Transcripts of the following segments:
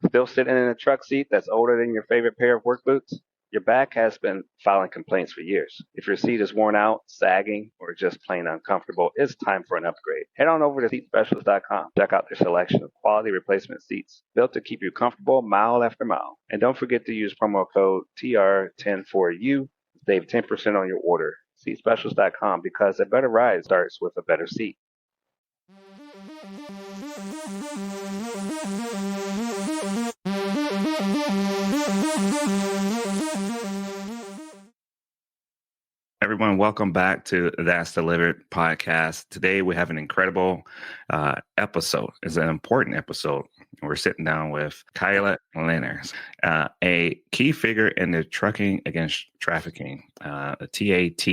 Still sitting in a truck seat that's older than your favorite pair of work boots? Your back has been filing complaints for years. If your seat is worn out, sagging, or just plain uncomfortable, it's time for an upgrade. Head on over to seatspecialist.com. Check out their selection of quality replacement seats built to keep you comfortable mile after mile. And don't forget to use promo code TR10 4U to save 10% on your order. Seatspecialist.com, because a better ride starts with a better seat. Everyone, welcome back to That's Delivered podcast. Today we have an incredible episode. It's an important episode. We're sitting down with Kylla Lanier, a key figure in the Trucking Against Trafficking, the TAT,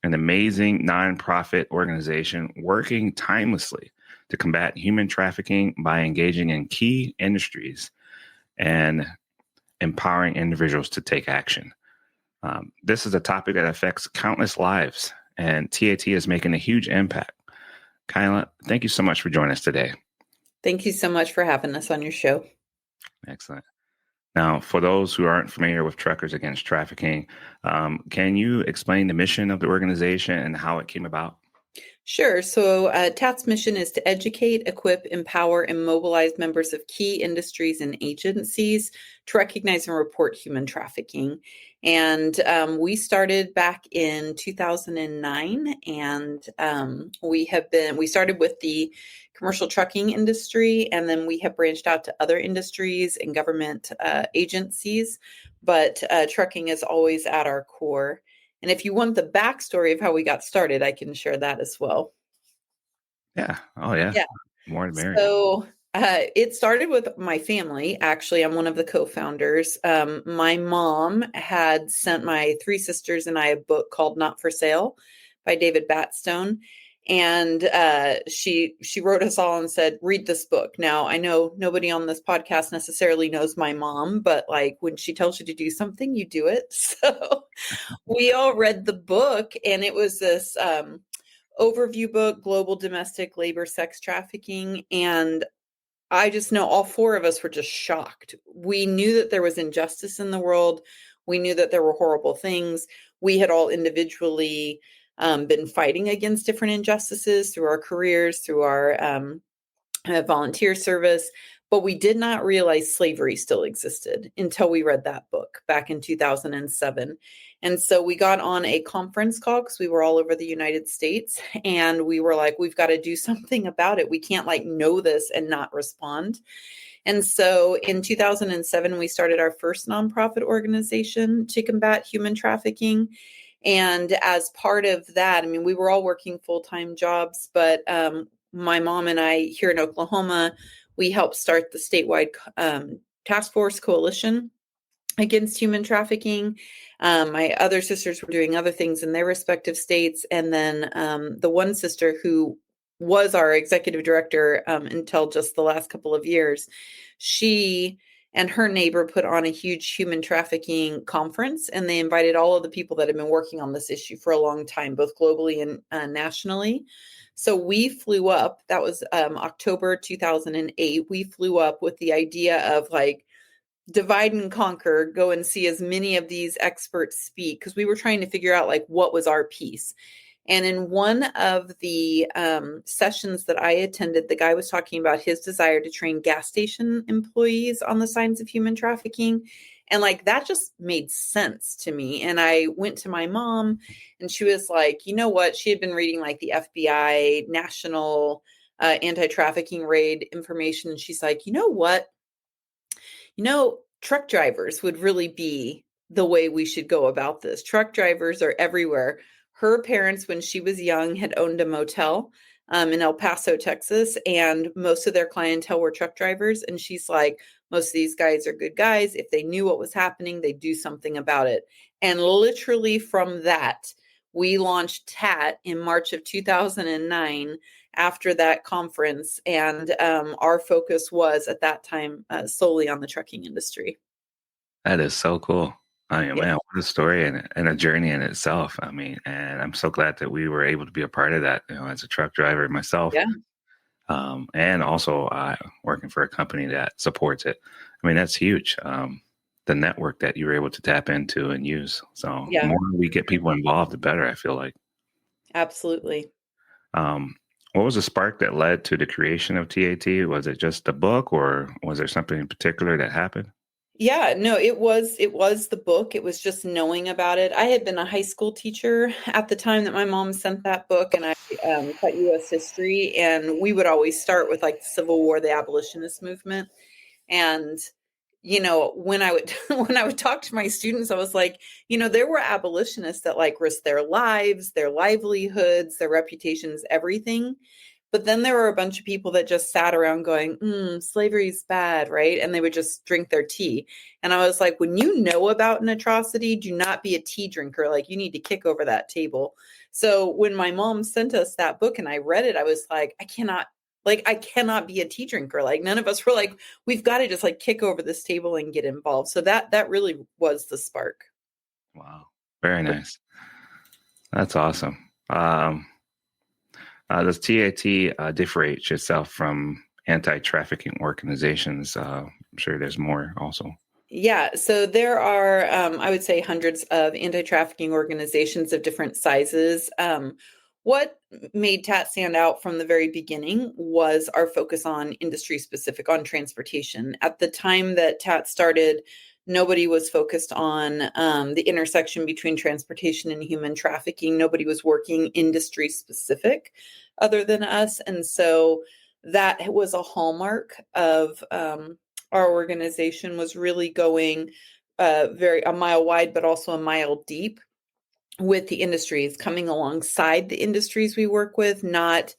an amazing nonprofit organization working tirelessly to combat human trafficking by engaging in key industries and empowering individuals to take action. This is a topic that affects countless lives, and TAT is making a huge impact. Kylla, thank you so much for joining us today. Thank you so much for having us on your show. Excellent. Now, for those who aren't familiar with Truckers Against Trafficking, can you explain the mission of the organization and how it came about? Sure. So TAT's mission is to educate, equip, empower, and mobilize members of key industries and agencies to recognize and report human trafficking. And we started back in 2009, and we started with the commercial trucking industry, and then we have branched out to other industries and government agencies, but trucking is always at our core. And if you want the backstory of how we got started, I can share that as well. Yeah. Oh, yeah. More to marry. So it started with my family. Actually, I'm one of the co-founders. My mom had sent my three sisters and I a book called Not for Sale by David Batstone. And she wrote us all and said, read this book. Now, I know nobody on this podcast necessarily knows my mom, but like when she tells you to do something, you do it. So we all read the book, and it was this overview book, Global Domestic Labor Sex Trafficking. And I just know all four of us were just shocked. We knew that there was injustice in the world. We knew that there were horrible things. We had all individually been fighting against different injustices through our careers, through our volunteer service, but we did not realize slavery still existed until we read that book back in 2007. And so we got on a conference call because we were all over the United States, and we were like, we've got to do something about it. We can't like know this and not respond. And so in 2007, we started our first nonprofit organization to combat human trafficking. And as part of that, I mean, we were all working full-time jobs, but my mom and I here in Oklahoma, we helped start the statewide task force coalition against human trafficking. My other sisters were doing other things in their respective states. And then the one sister who was our executive director until just the last couple of years, she and her neighbor put on a huge human trafficking conference, and they invited all of the people that have been working on this issue for a long time, both globally and nationally. So we flew up, that was October 2008. We flew up with the idea of like, divide and conquer, go and see as many of these experts speak, because we were trying to figure out like what was our piece. And in one of the sessions that I attended, the guy was talking about his desire to train gas station employees on the signs of human trafficking. And like, that just made sense to me. And I went to my mom, and she was like, you know what? She had been reading like the FBI national anti-trafficking raid information. And she's like, you know what? Truck drivers would really be the way we should go about this. Truck drivers are everywhere. Her parents, when she was young, had owned a motel in El Paso, Texas, and most of their clientele were truck drivers. And she's like, most of these guys are good guys. If they knew what was happening, they'd do something about it. And literally from that, we launched TAT in March of 2009 after that conference. And our focus was at that time solely on the trucking industry. That is so cool. I mean, man, what a story and a journey in itself. I mean, and I'm so glad that we were able to be a part of that, as a truck driver myself. Yeah. And also working for a company that supports it. I mean, that's huge. The network that you were able to tap into and use. So the Yeah, more we get people involved, the better, I feel like. absolutely. Um, what was the spark that led to the creation of TAT? Was it just the book, or was there something in particular that happened? Yeah, no, it was the book. It was just knowing about it. I had been a high school teacher at the time that my mom sent that book, and I taught U.S. history, and we would always start with like the Civil War, the abolitionist movement, and when I would when I would talk to my students, I was like, there were abolitionists that like risked their lives, their livelihoods, their reputations, everything. But then there were a bunch of people that just sat around going, slavery is bad, right? And they would just drink their tea. And I was like, when you know about an atrocity, do not be a tea drinker. Like, you need to kick over that table. So when my mom sent us that book and I read it, I was like, I cannot be a tea drinker. Like, none of us were like, we've got to just like kick over this table and get involved. So that really was the spark. Wow, very nice. That's awesome. Does TAT differentiate itself from anti-trafficking organizations? I'm sure there's more also. Yeah, so there are, I would say, hundreds of anti-trafficking organizations of different sizes. What made TAT stand out from the very beginning was our focus on industry specific, on transportation. At the time that TAT started, nobody was focused on the intersection between transportation and human trafficking. Nobody was working industry specific other than us. And so that was a hallmark of our organization, was really going a mile wide, but also a mile deep with the industries, coming alongside the industries we work with, not,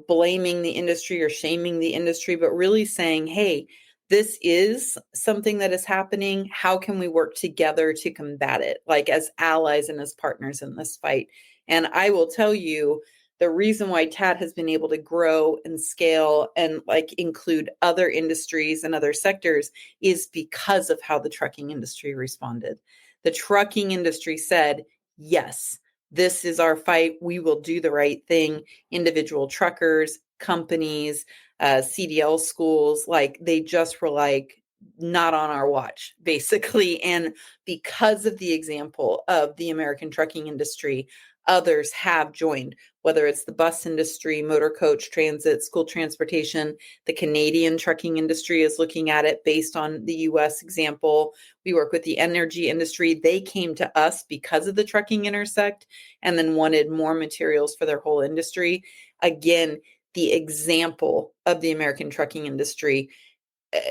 blaming the industry or shaming the industry, but really saying, hey, this is something that is happening. How can we work together to combat it, like as allies and as partners in this fight? And I will tell you, the reason why TAT has been able to grow and scale and like include other industries and other sectors is because of how the trucking industry responded. The trucking industry said, yes, this is our fight. We will do the right thing. Individual truckers, companies, CDL schools, like they just were like, not on our watch, basically. And because of the example of the American trucking industry, others have joined, whether it's the bus industry, motor coach, transit, school transportation. The Canadian trucking industry is looking at it based on the US example. We work with the energy industry. They came to us because of the trucking intersect and then wanted more materials for their whole industry. Again, the example of the American trucking industry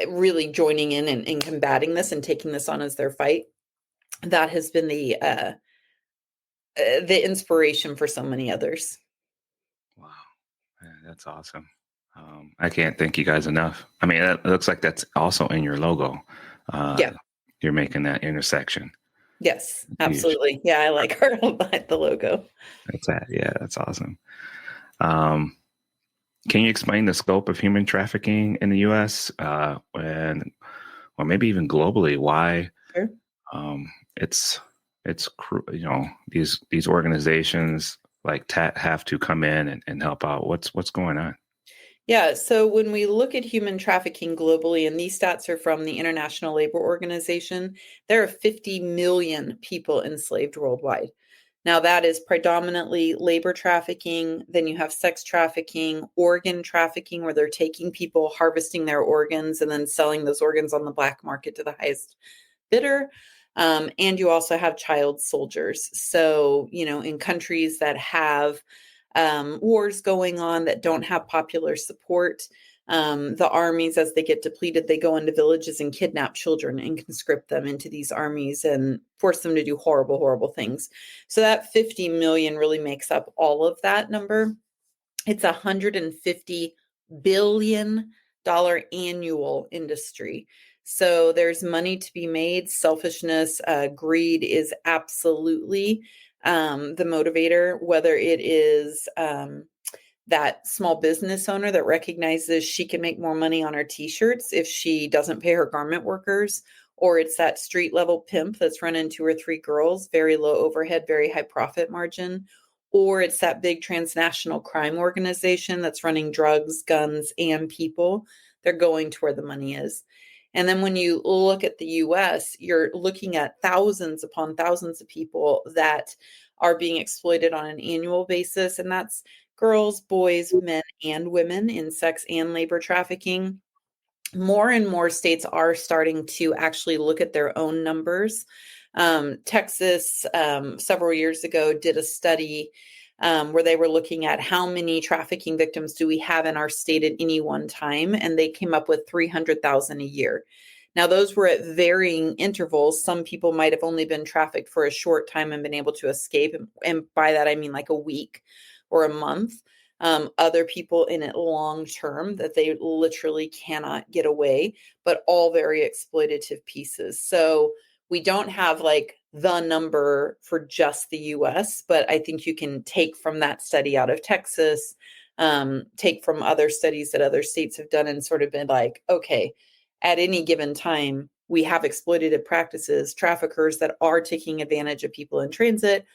really joining in and combating this and taking this on as their fight. That has been the inspiration for so many others. Wow, man, that's awesome. I can't thank you guys enough. I mean, it looks like that's also in your logo. Yeah. You're making that intersection. Yes, Huge. absolutely. Yeah, I like our the logo. That's that. Yeah, that's awesome. Um, can you explain the scope of human trafficking in the U.S. Or maybe even globally? Why Sure. it's these organizations like TAT have to come in and help out. What's going on? Yeah, so when we look at human trafficking globally, and these stats are from the International Labor Organization, there are 50 million people enslaved worldwide. Now, that is predominantly labor trafficking. Then you have sex trafficking, organ trafficking, where they're taking people, harvesting their organs, and then selling those organs on the black market to the highest bidder. And you also have child soldiers. So, in countries that have wars going on, that don't have popular support, the armies, as they get depleted, they go into villages and kidnap children and conscript them into these armies and force them to do horrible, horrible things. So that 50 million really makes up all of that number. It's $150 billion annual industry. So there's money to be made. Selfishness, greed is absolutely the motivator, whether it is that small business owner that recognizes she can make more money on her t-shirts if she doesn't pay her garment workers, or it's that street level pimp that's running 2 or 3 girls, very low overhead, very high profit margin, or it's that big transnational crime organization that's running drugs, guns, and people. They're going to where the money is. And then when you look at the US, you're looking at thousands upon thousands of people that are being exploited on an annual basis. And that's girls, boys, men, and women in sex and labor trafficking. More and more states are starting to actually look at their own numbers. Texas, several years ago, did a study where they were looking at how many trafficking victims do we have in our state at any one time, and they came up with 300,000 a year. Now, those were at varying intervals. Some people might have only been trafficked for a short time and been able to escape. And by that, I mean like a week or a month. Other people in it long term that they literally cannot get away, but all very exploitative pieces. So we don't have like the number for just the US, but I think you can take from that study out of Texas, take from other studies that other states have done and sort of been like, okay, at any given time, we have exploitative practices, traffickers that are taking advantage of people in transit,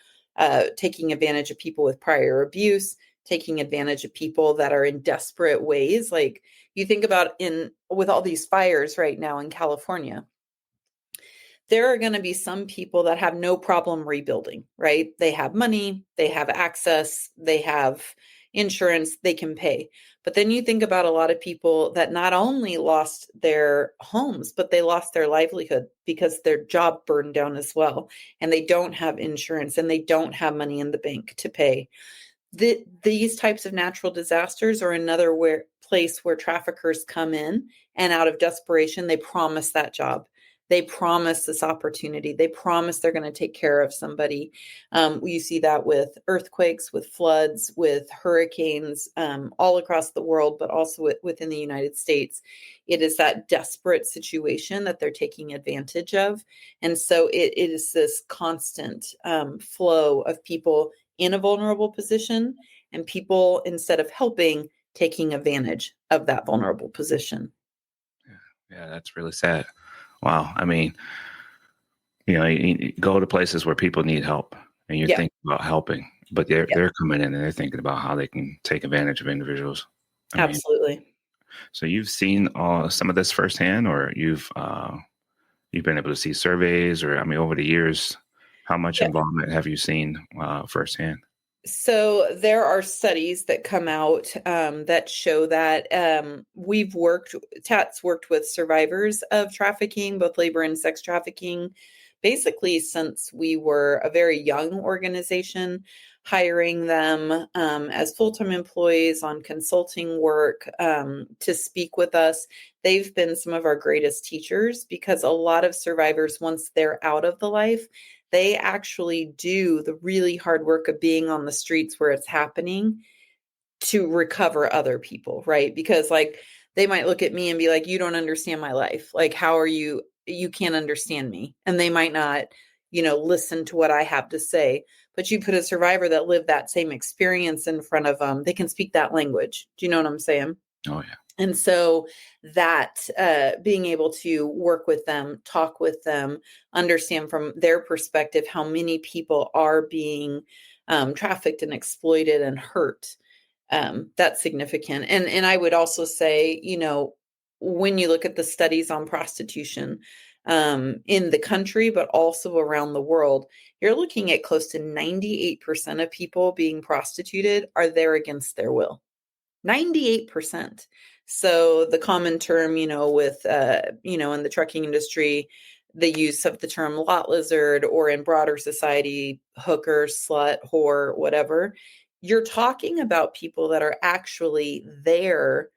taking advantage of people with prior abuse, taking advantage of people that are in desperate ways. Like you think about with all these fires right now in California, there are going to be some people that have no problem rebuilding, right? They have money, they have access, they have insurance, they can pay. But then you think about a lot of people that not only lost their homes, but they lost their livelihood because their job burned down as well. And they don't have insurance and they don't have money in the bank to pay. These types of natural disasters are another place where traffickers come in, and out of desperation, they promise that job. They promise this opportunity. They promise they're going to take care of somebody. You see that with earthquakes, with floods, with hurricanes, all across the world, but also within the United States. It is that desperate situation that they're taking advantage of. And so it is this constant flow of people in a vulnerable position and people, instead of helping, taking advantage of that vulnerable position. Yeah, that's really sad. Wow. I mean, you go to places where people need help and you're thinking about helping, but they're coming in and they're thinking about how they can take advantage of individuals. Absolutely. So you've seen some of this firsthand, or you've been able to see surveys, or over the years, how much involvement have you seen firsthand? So there are studies that come out that show that TAT's worked with survivors of trafficking, both labor and sex trafficking, basically since we were a very young organization, hiring them as full-time employees on consulting work to speak with us. They've been some of our greatest teachers because a lot of survivors, once they're out of the life, they actually do the really hard work of being on the streets where it's happening to recover other people, right? Because like they might look at me and be like, you don't understand my life. Like, how are you can't understand me. And they might not, listen to what I have to say. But you put a survivor that lived that same experience in front of them, they can speak that language. Do you know what I'm saying? Oh, yeah. And so that being able to work with them, talk with them, understand from their perspective how many people are being trafficked and exploited and hurt, that's significant. And I would also say, when you look at the studies on prostitution in the country, but also around the world, you're looking at close to 98% of people being prostituted are there against their will. 98%. So the common term, with, in the trucking industry, the use of the term lot lizard, or in broader society, hooker, slut, whore, whatever, you're talking about people that are actually there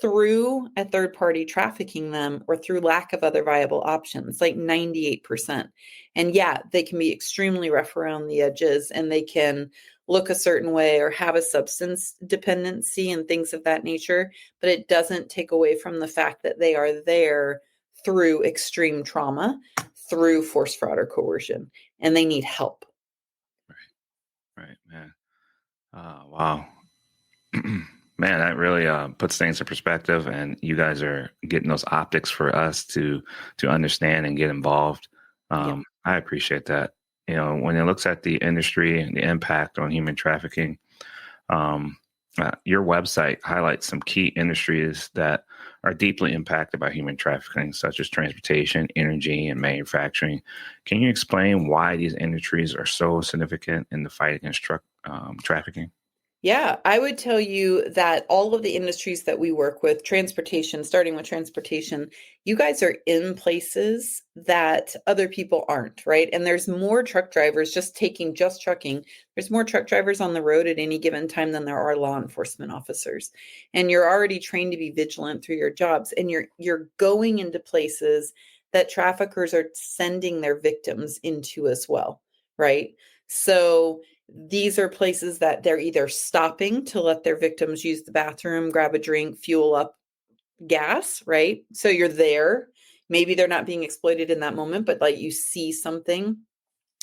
through a third party trafficking them or through lack of other viable options, like 98%. And they can be extremely rough around the edges and they can look a certain way or have a substance dependency and things of that nature. But it doesn't take away from the fact that they are there through extreme trauma, through force, fraud, or coercion, and they need help. Right, man. Wow. Man, that really puts things in perspective, and you guys are getting those optics for us to understand and get involved. I appreciate that. When it looks at the industry and the impact on human trafficking, Your website highlights some key industries that are deeply impacted by human trafficking, such as transportation, energy, and manufacturing. Can you explain why these industries are so significant in the fight against trafficking? Yeah, I would tell you that all of the industries that we work with, transportation, starting with transportation, you guys are in places that other people aren't, right? And there's more truck drivers just taking just trucking. There's more truck drivers on the road at any given time than there are law enforcement officers. And you're already trained to be vigilant through your jobs, and you're going into places that traffickers are sending their victims into as well, right? So these are places that they're either stopping to let their victims use the bathroom, grab a drink, fuel up gas, right? So you're there. Maybe they're not being exploited in that moment, but like you see something.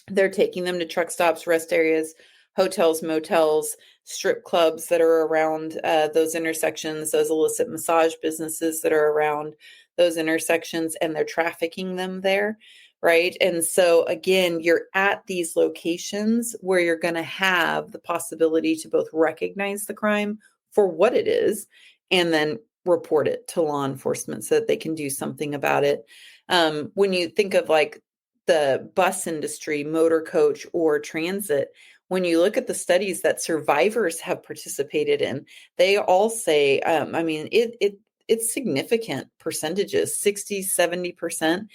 They're taking them to truck stops, rest areas, hotels, motels, strip clubs that are around those intersections, those illicit massage businesses that are around those intersections, and they're trafficking them there, right? And so, again, you're at these locations where you're going to have the possibility to both recognize the crime for what it is and then report it to law enforcement so that they can do something about it. When you think of like the bus industry, motor coach, or transit, when you look at the studies that survivors have participated in, they all say, I mean, it's significant percentages, 60, 70%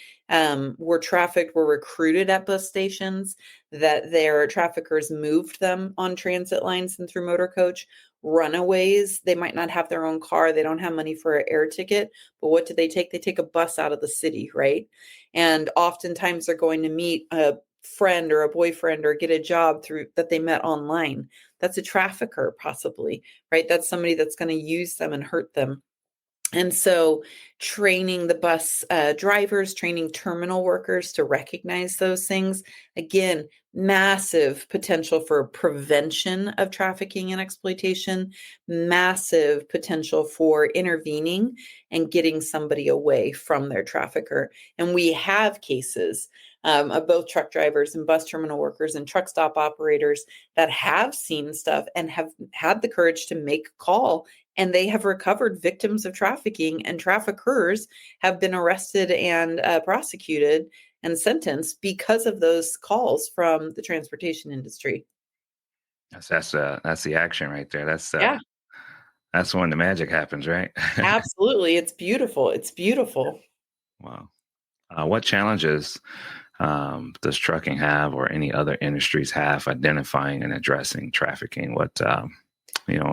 were trafficked, were recruited at bus stations, that their traffickers moved them on transit lines and through motor coach. Runaways, they might not have their own car, they don't have money for an air ticket, but what do they take? They take a bus out of the city, right? And oftentimes they're going to meet a friend or a boyfriend or get a job through that they met online. That's a trafficker, possibly, right? That's somebody that's going to use them and hurt them. And so training the bus drivers, training terminal workers to recognize those things, again, massive potential for prevention of trafficking and exploitation, massive potential for intervening and getting somebody away from their trafficker. And we have cases of both truck drivers and bus terminal workers and truck stop operators that have seen stuff and have had the courage to make a call, and they have recovered victims of trafficking, and traffickers have been arrested and prosecuted and sentenced because of those calls from the transportation industry. That's the action right there. Yeah, That's when the magic happens, right? absolutely. It's beautiful. It's beautiful. Wow. What challenges does trucking have, or any other industries have, identifying and addressing trafficking? What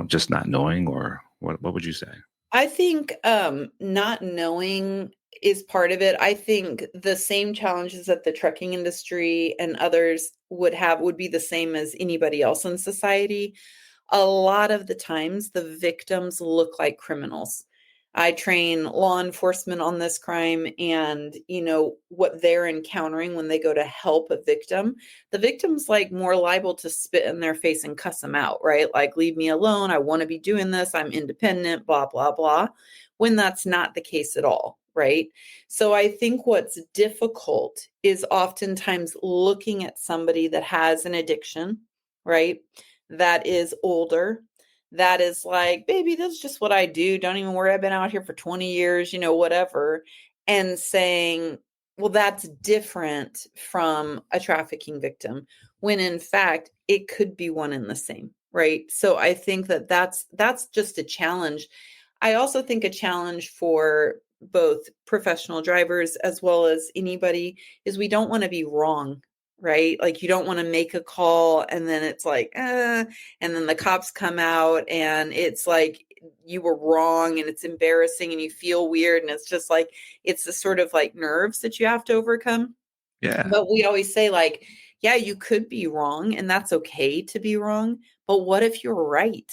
just not knowing, or what would you say? I think not knowing is part of it. I think the same challenges that the trucking industry and others would have would be the same as anybody else in society. A lot of the times, the victims look like criminals. I train law enforcement on this crime, and what they're encountering when they go to help a victim. The victim's like more liable to spit in their face and cuss them out, right? Like, leave me alone. I want to be doing this. I'm independent, blah, blah, blah. When that's not the case at all, right? So I think what's difficult is oftentimes looking at somebody that has an addiction, right? That is older, that is like, baby, that's just what I do. Don't even worry. I've been out here for 20 years, whatever. And saying, well, that's different from a trafficking victim, when in fact, it could be one and the same. Right. So I think that that's just a challenge. I also think a challenge for both professional drivers as well as anybody is we don't want to be wrong, right? Like, you don't want to make a call and then it's like, and then the cops come out and it's like you were wrong and it's embarrassing and you feel weird. And it's just like, it's the sort of like nerves that you have to overcome. Yeah. But we always say, like, yeah, you could be wrong and that's okay to be wrong. But what if you're right?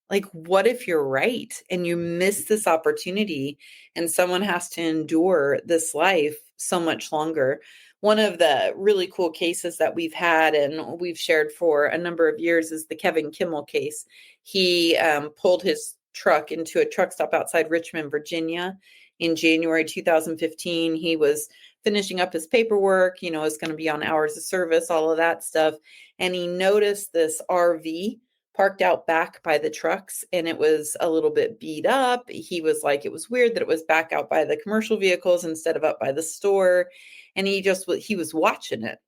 Like, what if you're right and you miss this opportunity and someone has to endure this life so much longer? One of the really cool cases that we've had and we've shared for a number of years is the Kevin Kimmel case. He pulled his truck into a truck stop outside Richmond, Virginia in January 2015. He was finishing up his paperwork, is going to be on hours of service, all of that stuff. And he noticed this RV parked out back by the trucks, and it was a little bit beat up. He was like, it was weird that it was back out by the commercial vehicles instead of up by the store. And he was watching it.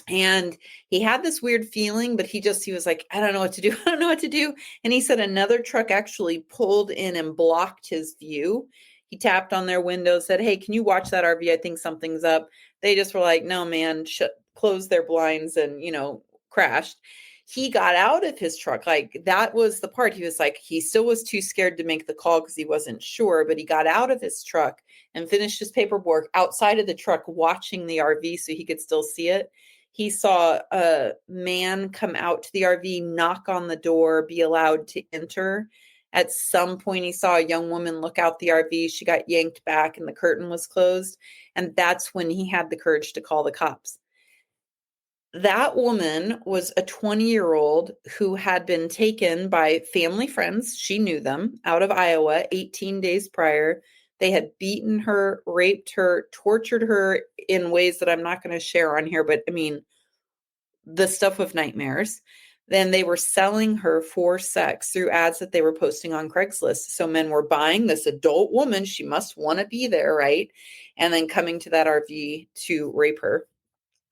And he had this weird feeling, but he was like, I don't know what to do. I don't know what to do. And he said another truck actually pulled in and blocked his view. He tapped on their window, said, hey, can you watch that RV? I think something's up. They just were like, no, man, closed their blinds and, crashed. He got out of his truck. Like, that was the part. He was like, he still was too scared to make the call because he wasn't sure, but he got out of his truck and finished his paperwork outside of the truck, watching the RV so he could still see it. He saw a man come out to the RV, knock on the door, be allowed to enter. At some point, he saw a young woman look out the RV. She got yanked back and the curtain was closed. And that's when he had the courage to call the cops. That woman was a 20-year-old who had been taken by family friends. She knew them, out of Iowa 18 days prior. They had beaten her, raped her, tortured her in ways that I'm not going to share on here, but I mean, the stuff of nightmares. Then they were selling her for sex through ads that they were posting on Craigslist. So men were buying this adult woman. She must want to be there, right? And then coming to that RV to rape her.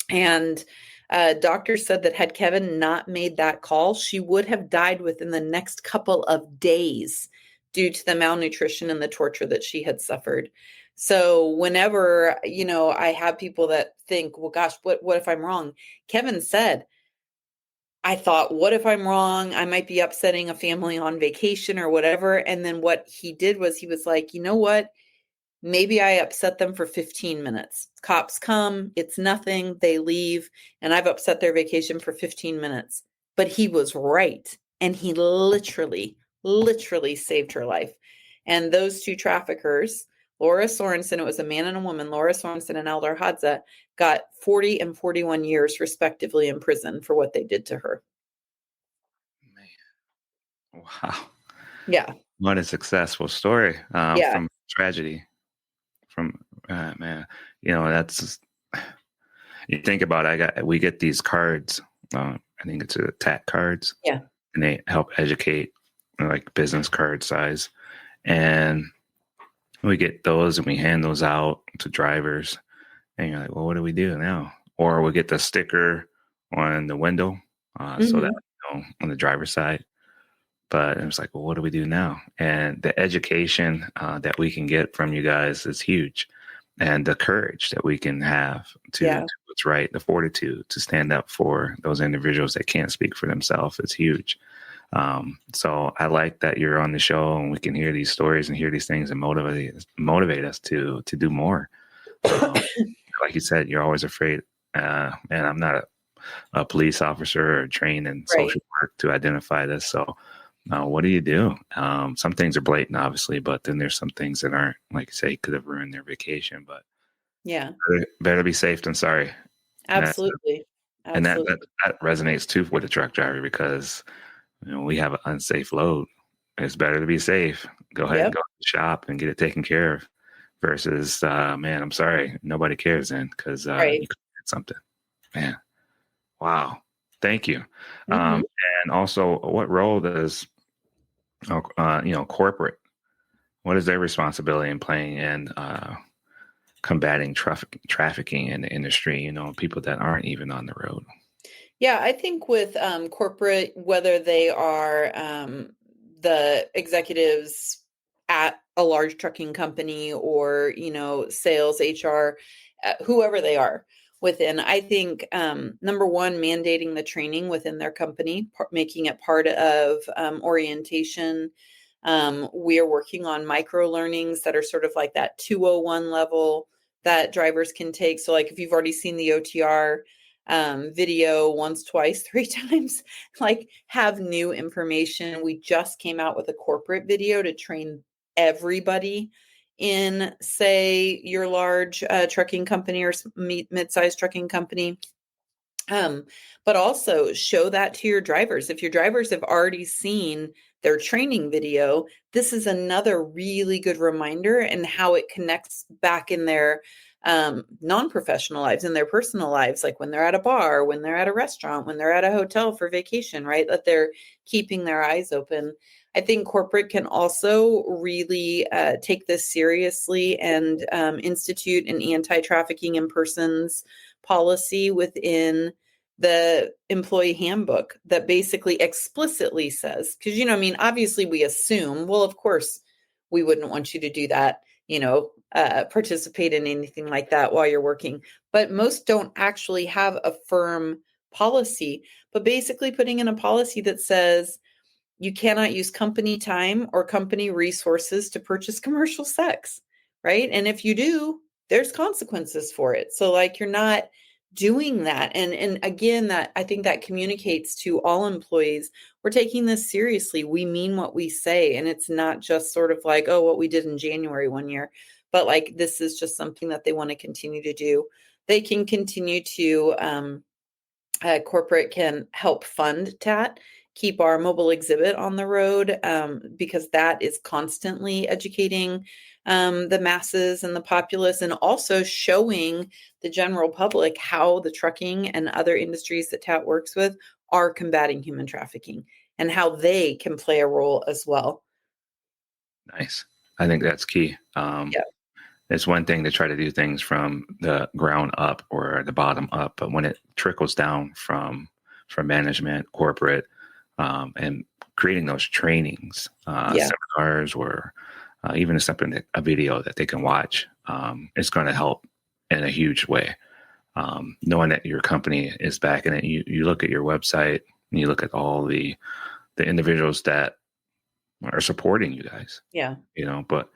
And doctors said that had Kevin not made that call, she would have died within the next couple of days due to the malnutrition and the torture that she had suffered. So whenever, I have people that think, well, gosh, what if I'm wrong? Kevin said, I thought, what if I'm wrong? I might be upsetting a family on vacation or whatever. And then what he did was he was like, you know what? Maybe I upset them for 15 minutes. Cops come, it's nothing, they leave, and I've upset their vacation for 15 minutes. But he was right. And he literally saved her life. And those two traffickers, Laura Sorensen, it was a man and a woman, Laura Sorensen and Eldar Hadza, got 40 and 41 years respectively in prison for what they did to her. Man. Wow. Yeah. What a successful story from tragedy. From man, that's, you think about it, we get these cards. I think it's attack cards. Yeah. And they help educate, like business card size. And we get those and we hand those out to drivers. And you're like, well, what do we do now? Or we get the sticker on the window so that, on the driver's side. But it was like, well, what do we do now? And the education that we can get from you guys is huge. And the courage that we can have to do what's right, the fortitude to stand up for those individuals that can't speak for themselves is huge. So I like that you're on the show and we can hear these stories and hear these things and motivate us to do more. Like you said, you're always afraid. And I'm not a police officer or trained in social work to identify this. So what do you do? Some things are blatant, obviously, but then there's some things that aren't, like you say, could have ruined their vacation. But better be safe than sorry. Absolutely. And that resonates too with a truck driver because we have an unsafe load. It's better to be safe. Go ahead and go to the shop and get it taken care of. Versus, man, I'm sorry, nobody cares then because you could get something. Man, wow. Thank you. And also, what role does corporate? What is their responsibility in playing in combating trafficking in the industry? People that aren't even on the road. Yeah, I think with corporate, whether they are the executives at a large trucking company or sales, HR, whoever they are within, I think number one, mandating the training within their company, making it part of orientation. We are working on micro learnings that are sort of like that 201 level that drivers can take. So like if you've already seen the OTR video once, twice, 3 times, like have new information. We just came out with a corporate video to train everybody in, say, your large trucking company or mid-sized trucking company. But also show that to your drivers. If your drivers have already seen their training video, this is another really good reminder and how it connects back in their non-professional lives, in their personal lives, like when they're at a bar, when they're at a restaurant, when they're at a hotel for vacation, right? That they're keeping their eyes open. I think corporate can also really take this seriously and institute an anti-trafficking in persons policy within the employee handbook that basically explicitly says, because, I mean, obviously we assume, well, of course, we wouldn't want you to do that, participate in anything like that while you're working. But most don't actually have a firm policy, but basically putting in a policy that says you cannot use company time or company resources to purchase commercial sex, right? And if you do, there's consequences for it. So like you're not doing that. And again, that I think that communicates to all employees, we're taking this seriously. We mean what we say. And it's not just sort of like, oh, what we did in January one year, but like this is just something that they want to continue to do. They can continue to corporate can help fund TAT, keep our mobile exhibit on the road, because that is constantly educating the masses and the populace, and also showing the general public how the trucking and other industries that TAT works with are combating human trafficking and how they can play a role as well. Nice. I think that's key. Yeah. It's one thing to try to do things from the ground up or the bottom up, but when it trickles down from management, corporate, and creating those trainings, seminars, or even something, a video that they can watch, it's going to help in a huge way. Knowing that your company is backing it, you look at your website and you look at all the individuals that are supporting you guys. Yeah. But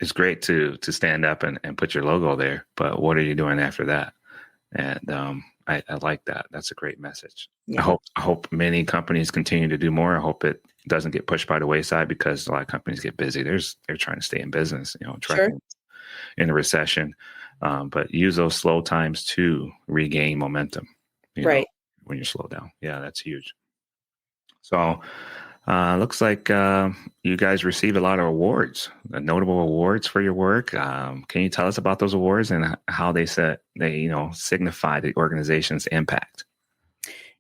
it's great to stand up and put your logo there, but what are you doing after that? And I like that. That's a great message. Yeah. I hope many companies continue to do more. I hope it doesn't get pushed by the wayside, because a lot of companies get busy. They're trying to stay in business, trucking in a recession. But use those slow times to regain momentum, Right. when you slow down. Yeah, that's huge. So looks like you guys received a lot of awards, notable awards for your work. Can you tell us about those awards and how they signify the organization's impact?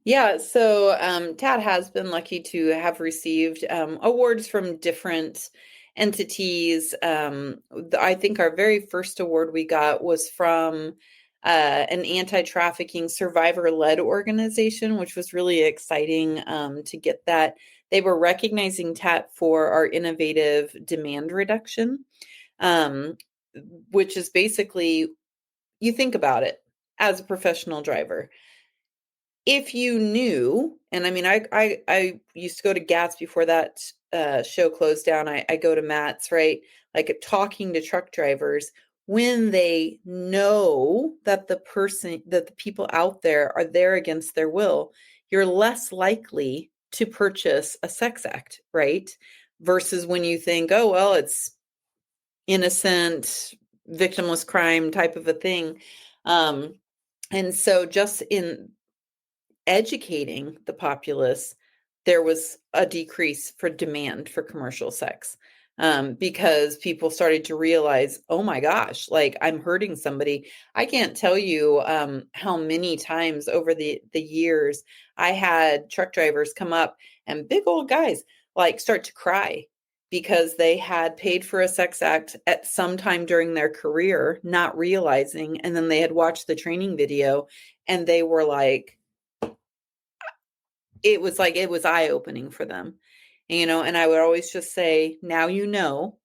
Yeah, so TAT has been lucky to have received awards from different entities. I think our very first award we got was from an anti-trafficking survivor-led organization, which was really exciting to get that. They were recognizing TAT for our innovative demand reduction, which is basically, you think about it as a professional driver. If you knew, and I mean, I used to go to Gats before that show closed down. I go to Matt's, right? Like talking to truck drivers, when they know that the people out there are there against their will, you're less likely to purchase a sex act, right? Versus when you think, oh, well, it's innocent, victimless crime type of a thing. And so just in educating the populace, there was a decrease for demand for commercial sex, because people started to realize, oh my gosh, like I'm hurting somebody. I can't tell you how many times over the years I had truck drivers come up, and big old guys like start to cry because they had paid for a sex act at some time during their career, not realizing, and then they had watched the training video and they were like, it was eye-opening for them, and I would always just say, now you know,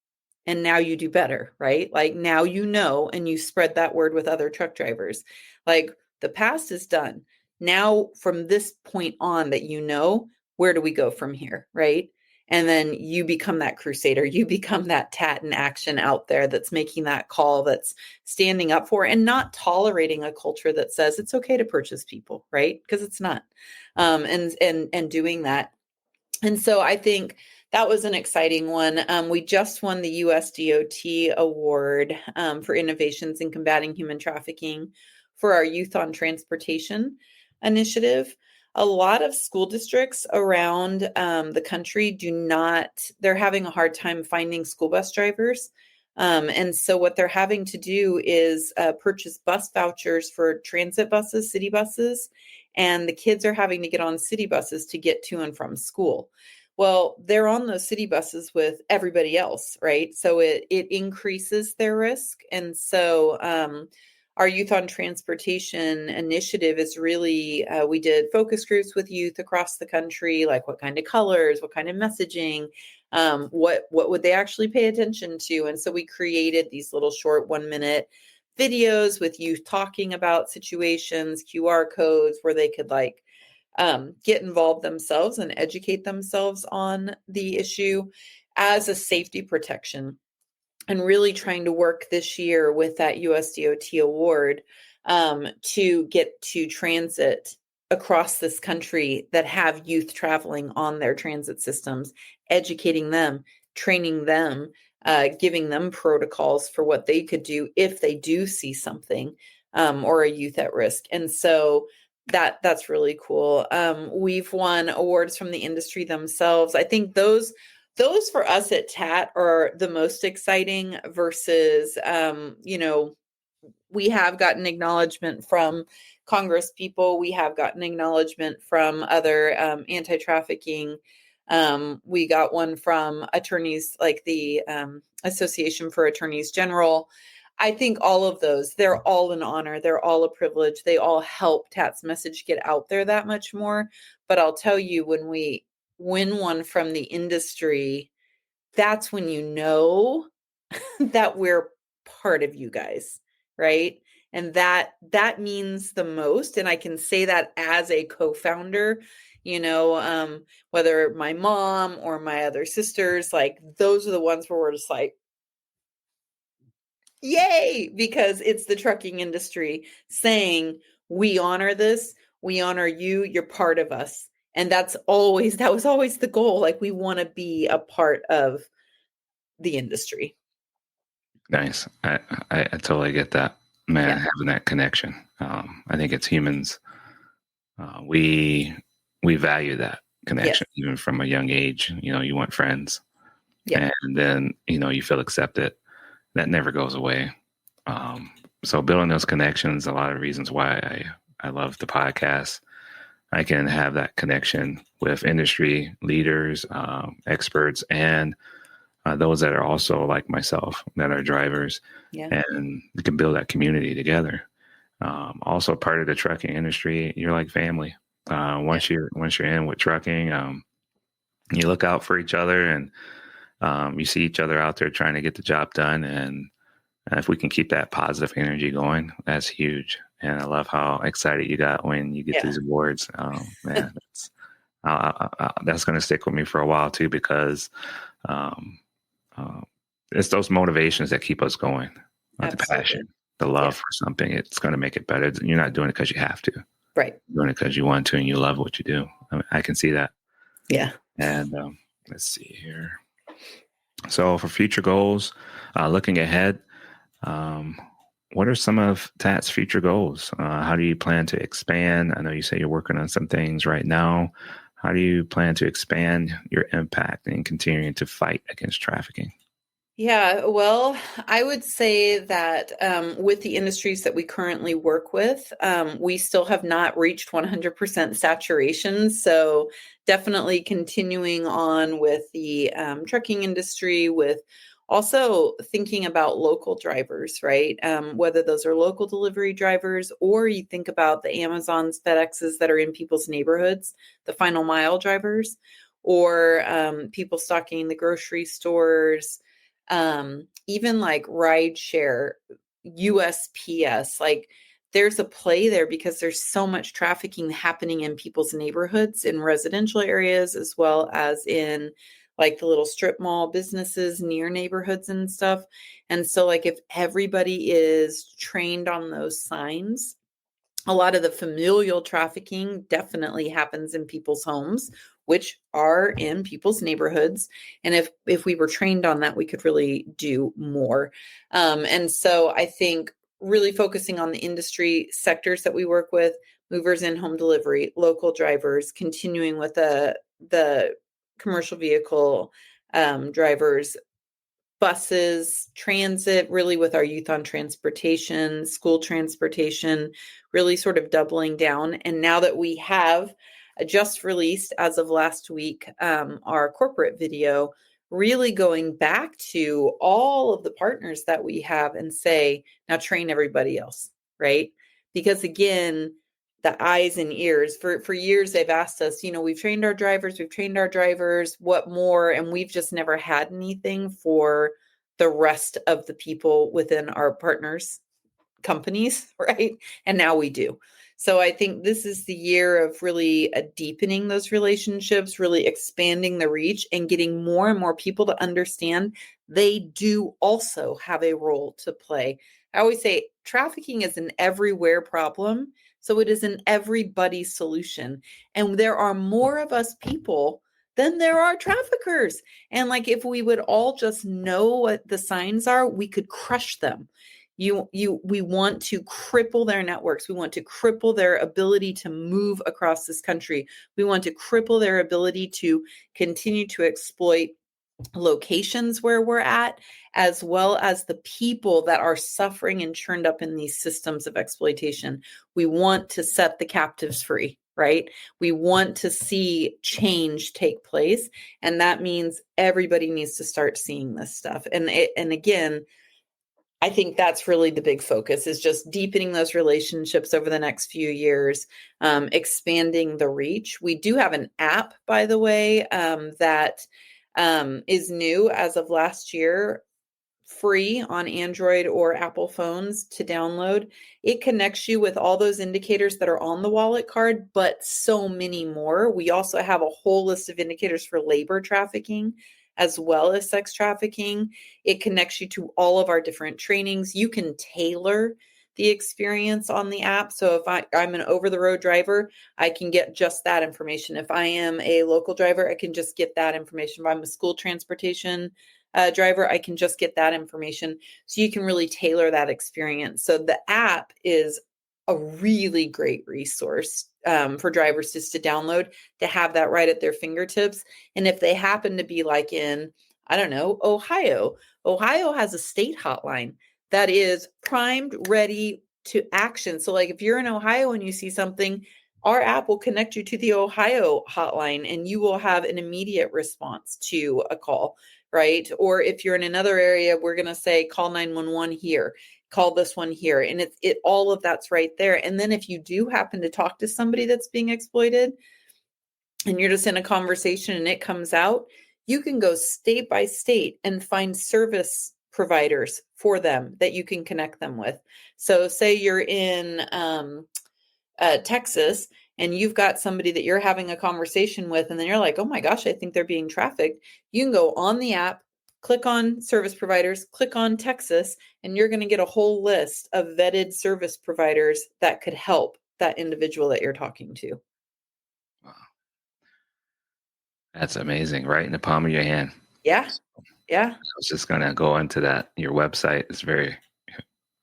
and now you do better, right? Like now and you spread that word with other truck drivers. Like the past is done. Now from this point on that, where do we go from here, right? And then you become that crusader. You become that TAT in action out there that's making that call, that's standing up for and not tolerating a culture that says it's okay to purchase people, right? Because it's not. And doing that. And so I think that was an exciting one. We just won the USDOT award for innovations in combating human trafficking for our Youth on Transportation initiative. a lot of school districts around the country they're having a hard time finding school bus drivers. And so what they're having to do is purchase bus vouchers for transit buses, city buses, and the kids are having to get on city buses to get to and from school. Well, they're on those city buses with everybody else, right? So it increases their risk. And so our Youth on Transportation initiative is really, we did focus groups with youth across the country, like what kind of colors, what kind of messaging, what would they actually pay attention to? And so we created these little short 1-minute videos with youth talking about situations, QR codes where they could get involved themselves and educate themselves on the issue as a safety protection. And really trying to work this year with that USDOT award to get to transit across this country that have youth traveling on their transit systems, educating them, training them, giving them protocols for what they could do if they do see something or a youth at risk. And so that's really cool. We've won awards from the industry themselves. I think those for us at TAT are the most exciting versus, we have gotten acknowledgement from Congress people. We have gotten acknowledgement from other anti-trafficking. We got one from attorneys like the Association for Attorneys General. I think all of those, they're all an honor. They're all a privilege. They all help TAT's message get out there that much more. But I'll tell you, when we win one from the industry, that's when you know that we're part of you guys, right? And that means the most. And I can say that as a co-founder, whether my mom or my other sisters, like those are the ones where we're just like, yay, because it's the trucking industry saying, we honor this, we honor you, you're part of us. And that was always the goal. Like, we want to be a part of the industry. Nice. I totally get that, man. Yeah. Having that connection. I think it's humans. We value that connection, Yes. even from a young age. You want friends, Yeah. and then you feel accepted. That never goes away. So building those connections, a lot of reasons why I love the podcast. I can have that connection with industry leaders, experts, and those that are also like myself, that are drivers, Yeah. and we can build that community together. Also, part of the trucking industry, you're like family. Once you're in with trucking, you look out for each other, and you see each other out there trying to get the job done. And if we can keep that positive energy going, that's huge. And I love how excited you got when you get these awards. Man, that's going to stick with me for a while too, because it's those motivations that keep us going. The passion, the love for something. It's going to make it better. You're not doing it because you have to. Right. You're doing it because you want to, and you love what you do. I can see that. Yeah. And let's see here. So for future goals, looking ahead, what are some of TAT's future goals? How do you plan to expand? I know you say you're working on some things right now. How do you plan to expand your impact and continuing to fight against trafficking? Yeah, well, I would say that with the industries that we currently work with, we still have not reached 100% saturation. So definitely continuing on with the trucking industry, with also thinking about local drivers, right? Whether those are local delivery drivers, or you think about the Amazons, FedExes that are in people's neighborhoods, the final mile drivers, or people stocking the grocery stores, even like rideshare, USPS, like there's a play there because there's so much trafficking happening in people's neighborhoods, in residential areas, as well as in like the little strip mall businesses near neighborhoods and stuff. And so like if everybody is trained on those signs, a lot of the familial trafficking definitely happens in people's homes, which are in people's neighborhoods. And if we were trained on that, we could really do more. And so I think really focusing on the industry sectors that we work with, movers in home delivery, local drivers, continuing with the commercial vehicle drivers, buses, transit, really with our youth on transportation, school transportation, really sort of doubling down. And now that we have just released, as of last week, our corporate video, really going back to all of the partners that we have and say, now train everybody else, right? Because again, the eyes and ears, for years they've asked us, we've trained our drivers, what more? And we've just never had anything for the rest of the people within our partners companies, right? And now we do. So I think this is the year of really deepening those relationships, really expanding the reach, and getting more and more people to understand they do also have a role to play. I always say trafficking is an everywhere problem, so it is an everybody's solution. And there are more of us people than there are traffickers. And like, if we would all just know what the signs are, we could crush them. We want to cripple their networks. We want to cripple their ability to move across this country. We want to cripple their ability to continue to exploit locations where we're at, as well as the people that are suffering and churned up in these systems of exploitation. We want to set the captives free, right? We want to see change take place. And that means everybody needs to start seeing this stuff. And again, I think that's really the big focus, is just deepening those relationships over the next few years, expanding the reach. We do have an app, by the way, that is new as of last year, free on Android or Apple phones to download. It connects you with all those indicators that are on the wallet card, but so many more. We also have a whole list of indicators for labor trafficking as well as sex trafficking. It connects you to all of our different trainings. You can tailor the experience on the app. So if I'm an over-the-road driver, I can get just that information. If I am a local driver, I can just get that information. If I'm a school transportation driver, I can just get that information. So you can really tailor that experience. So the app is a really great resource for drivers just to download, to have that right at their fingertips. And if they happen to be like in, I don't know, Ohio has a state hotline that is primed, ready to action. So like, if you're in Ohio and you see something, our app will connect you to the Ohio hotline and you will have an immediate response to a call, right? Or if you're in another area, we're going to say, call 911 here, call this one here. And it all of that's right there. And then if you do happen to talk to somebody that's being exploited and you're just in a conversation and it comes out, you can go state by state and find service providers for them that you can connect them with. So say you're in Texas and you've got somebody that you're having a conversation with, and then you're like, oh my gosh, I think they're being trafficked. You can go on the app, click on service providers, click on Texas, and you're going to get a whole list of vetted service providers that could help that individual that you're talking to. Wow. That's amazing. Right in the palm of your hand. Yeah. Yeah. I was just going to go into that. Your website is very,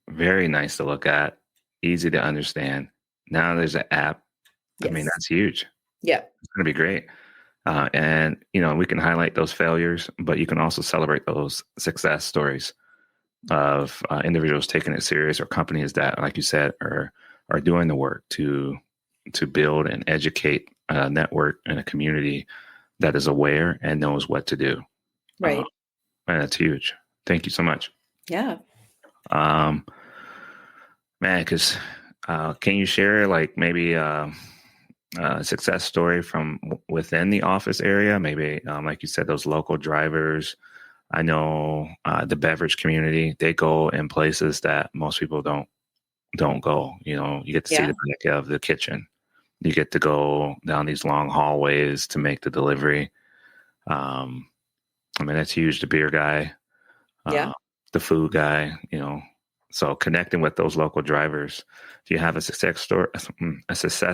very nice to look at, easy to understand. Now there's an app. Yes. I mean, that's huge. Yeah. It's going to be great. And, we can highlight those failures, but you can also celebrate those success stories of individuals taking it serious, or companies that, like you said, are doing the work to build and educate a network and a community that is aware and knows what to do. Right. And that's huge. Thank you so much. Yeah. Man, because can you share like maybe a success story from within the office area? Maybe, like you said, those local drivers. I know the beverage community, they go in places that most people don't go. You get to see the back of the kitchen. You get to go down these long hallways to make the delivery. I mean, that's huge. The beer guy, the food guy, so connecting with those local drivers. Do you have a success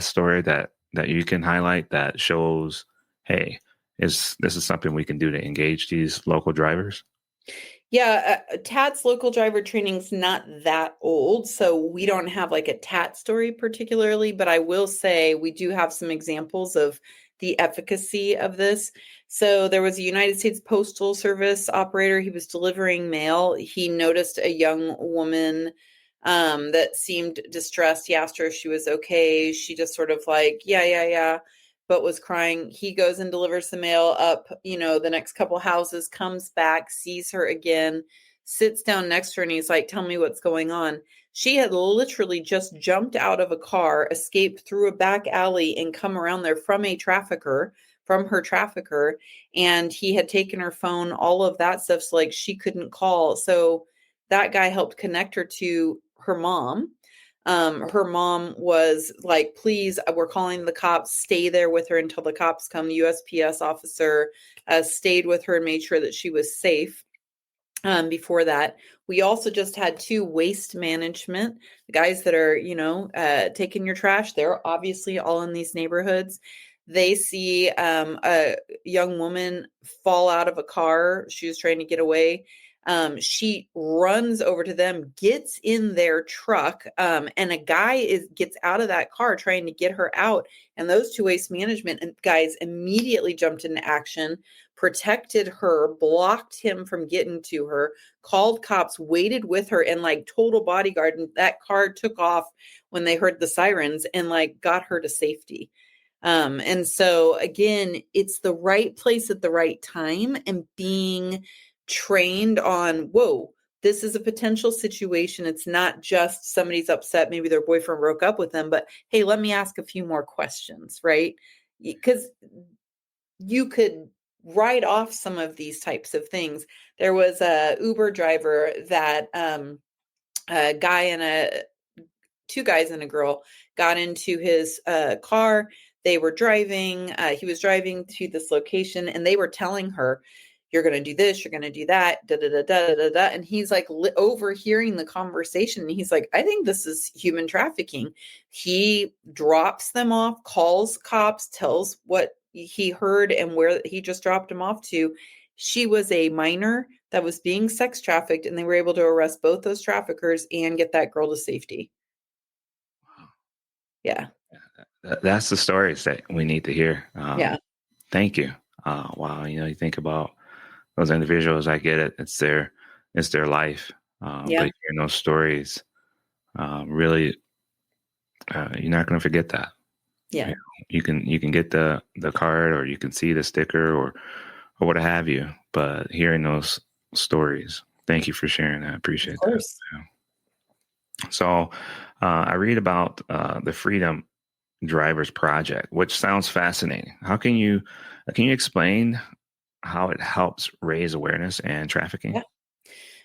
story that you can highlight that shows, hey, this is something we can do to engage these local drivers? Yeah, TAT's local driver training's not that old, so we don't have like a TAT story particularly, but I will say we do have some examples of the efficacy of this. So there was a United States Postal Service operator. He was delivering mail. He noticed a young woman that seemed distressed. He asked her if she was okay. She just sort of like, yeah, yeah, yeah, but was crying. He goes and delivers the mail up, the next couple houses, comes back, sees her again, sits down next to her, and he's like, tell me what's going on. She had literally just jumped out of a car, escaped through a back alley, and come around there from her trafficker. And he had taken her phone, all of that stuff. So like she couldn't call. So that guy helped connect her to her mom. Her mom was like, please, we're calling the cops, stay there with her until the cops come. The USPS officer stayed with her and made sure that she was safe. Before that, we also just had 2 waste management, the guys that are, taking your trash. They're obviously all in these neighborhoods. They see a young woman fall out of a car. She was trying to get away. She runs over to them, gets in their truck, and a guy gets out of that car trying to get her out. And those 2 waste management guys immediately jumped into action, protected her, blocked him from getting to her, called cops, waited with her, and like total bodyguard. And that car took off when they heard the sirens and like got her to safety. And so again, it's the right place at the right time and being trained on, whoa, this is a potential situation. It's not just somebody's upset, maybe their boyfriend broke up with them, but hey, let me ask a few more questions, right? Because you could write off some of these types of things. There was a Uber driver that a guy and a 2 guys and a girl got into his car. They were driving. He was driving to this location, and they were telling her, "You're going to do this. You're going to do that." Da da da da da da. And he's like overhearing the conversation, and he's like, "I think this is human trafficking." He drops them off, calls cops, tells what he heard and where he just dropped him off to. She was a minor that was being sex trafficked, and they were able to arrest both those traffickers and get that girl to safety. Yeah. That's the stories that we need to hear. Yeah. Thank you. Wow. You think about those individuals. I get it. It's their life. But Yeah. hearing those stories, really, you're not going to forget that. Yeah. You can get the card, or you can see the sticker, or what have you. But hearing those stories, thank you for sharing that. I appreciate Of course. that. Yeah. So I read about the Freedom Drivers Project, which sounds fascinating. How can you explain how it helps raise awareness and trafficking? Yeah.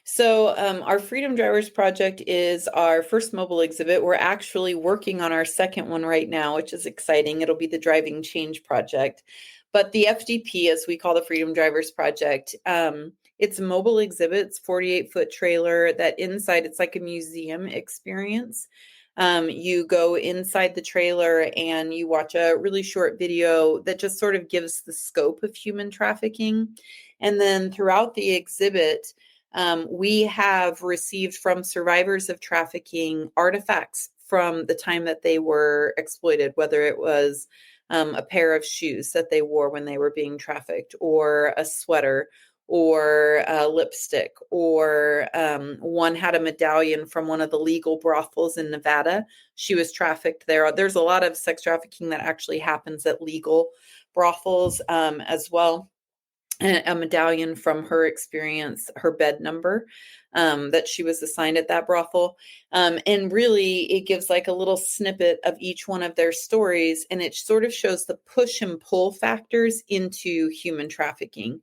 So, our Freedom Drivers Project is our first mobile exhibit. We're actually working on our second one right now, which is exciting. It'll be the Driving Change Project. But the FDP, as we call the Freedom Drivers Project, it's a mobile exhibit. It's 48-foot trailer that inside it's like a museum experience. You go inside the trailer and you watch a really short video that just sort of gives the scope of human trafficking. And then throughout the exhibit, we have received from survivors of trafficking artifacts from the time that they were exploited, whether it was a pair of shoes that they wore when they were being trafficked, or a sweater, or a lipstick, or one had a medallion from one of the legal brothels in Nevada. She was trafficked there. There's a lot of sex trafficking that actually happens at legal brothels as well. A medallion from her experience, her bed number that she was assigned at that brothel. And really, it gives like a little snippet of each one of their stories, and it sort of shows the push and pull factors into human trafficking.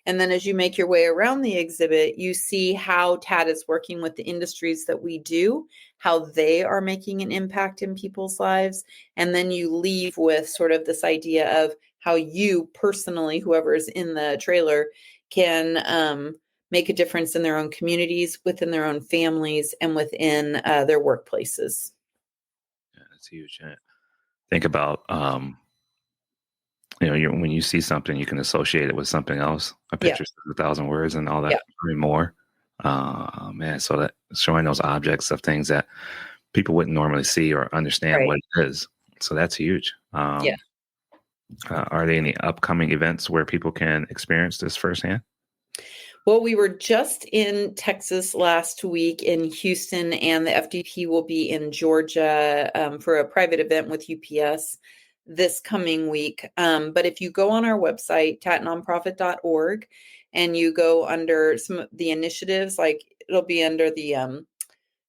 And then as you make your way around the exhibit, you see how TAD is working with the industries that we do, how they are making an impact in people's lives. And then you leave with sort of this idea of how you personally, whoever is in the trailer, can make a difference in their own communities, within their own families, and within their workplaces. Yeah, that's huge. Think about when you see something, you can associate it with something else. A Yeah. picture says 1,000 words, and all that, Yeah. and more. Man, so that showing those objects of things that people wouldn't normally see or understand Right. what it is. So that's huge. Yeah. Are there any upcoming events where people can experience this firsthand? Well, we were just in Texas last week in Houston, and the FDP will be in Georgia for a private event with UPS this coming week. But if you go on our website, tatnonprofit.org, and you go under some of the initiatives, like it'll be under the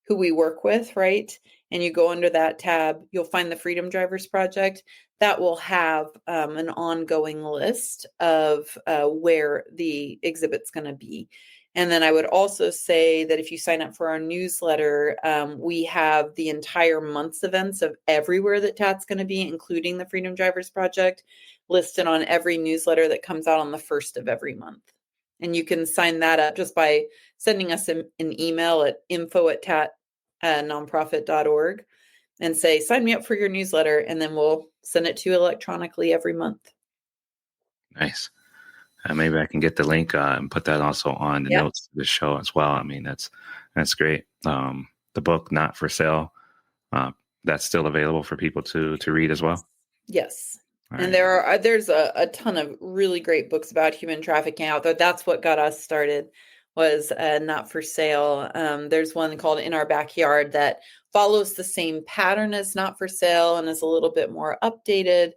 who we work with, right? And you go under that tab, you'll find the Freedom Drivers Project. That will have an ongoing list of where the exhibit's going to be. And then I would also say that if you sign up for our newsletter, we have the entire month's events of everywhere that TAT's going to be, including the Freedom Drivers Project, listed on every newsletter that comes out on the first of every month. And you can sign that up just by sending us an email at info@tatnonprofit.org and say, sign me up for your newsletter, and then we'll send it to you electronically every month. Nice. Maybe I can get the link and put that also on the notes of the show as well. I mean, that's great. The book, Not for Sale, that's still available for people to read as well. Yes. All and right. there's a ton of really great books about human trafficking out there. That's what got us started, was Not for Sale. There's one called In Our Backyard that follows the same pattern as Not for Sale and is a little bit more updated.